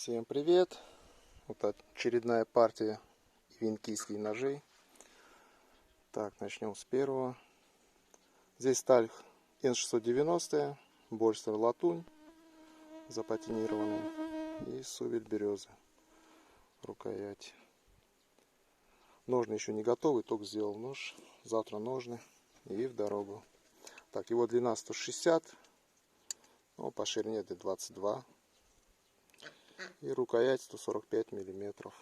Всем привет! Вот очередная партия венкийских ножей. Так, начнем с первого. Здесь сталь Н690, Больстер латунь запатинированная и сувель березы. Рукоять. Ножны еще не готовы, только сделал нож. Завтра ножны и в дорогу. Так, его длина 160, ну, по ширине это 22. И рукоять 145 миллиметров.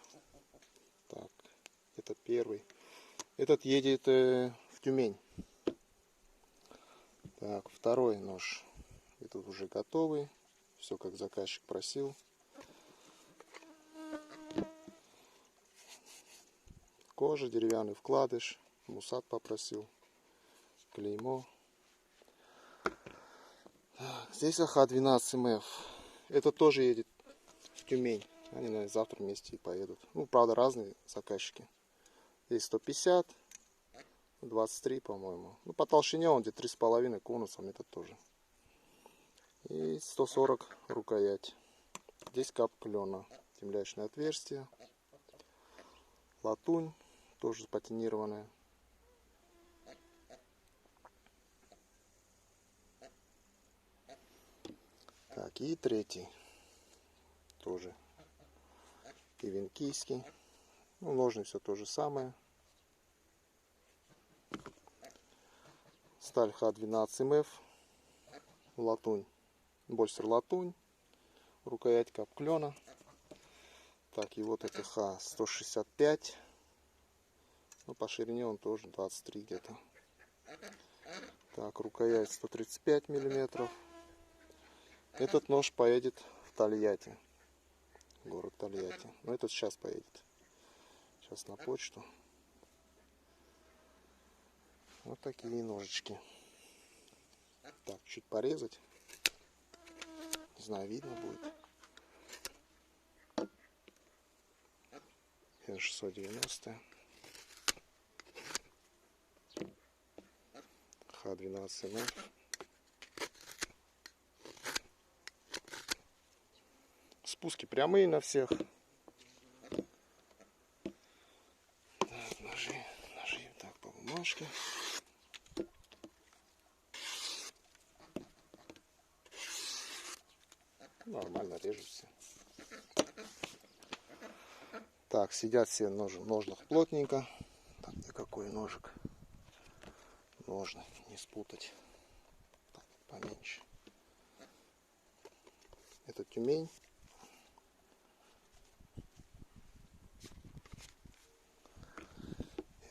Так, это первый. Этот едет в Тюмень. Так, второй нож. Этот уже готовый. Все как заказчик просил. Кожа, деревянный вкладыш. Мусат попросил. Клеймо. Так, здесь АХ-12МФ. Это тоже едет в Тюмень. Они, наверное, завтра вместе и поедут. Ну, правда, разные заказчики. Здесь 150, 23, по-моему. Ну, по толщине он где-то 3,5 конусом, это тоже. И 140 рукоять. Здесь кап клена. Темлячное отверстие. Латунь, тоже патинированная. Так, и третий. Тоже и венкийский. Ну, ножны все то же самое. Сталь Х12МФ. Латунь. Больстер латунь. Рукоять кап клена. Так, и вот это Х165. Ну, по ширине он тоже 23 где-то. Так, рукоять 135 миллиметров. Этот нож поедет в Тольятти. Город Тольятти. Но этот сейчас поедет. Сейчас на почту. Вот такие ножички. Так, чуть порезать. Не знаю, видно будет. Н690. Х12МФ. Спуски прямые на всех. Так, ножи так по бумажке. Нормально режутся. Так, сидят все в ножнах плотненько. Так, где какой ножик? Ножны, не спутать. Так, поменьше. Это Тюмень.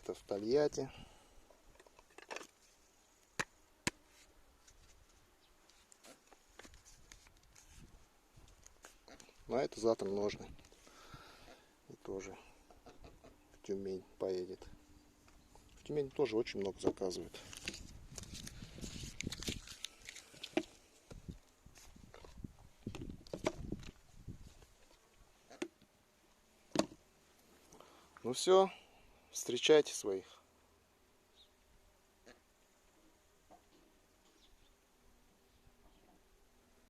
Это в Тольятти. Ну, а это завтра ножны. И тоже в Тюмень поедет. В Тюмень тоже очень много заказывают. Ну все, встречайте своих.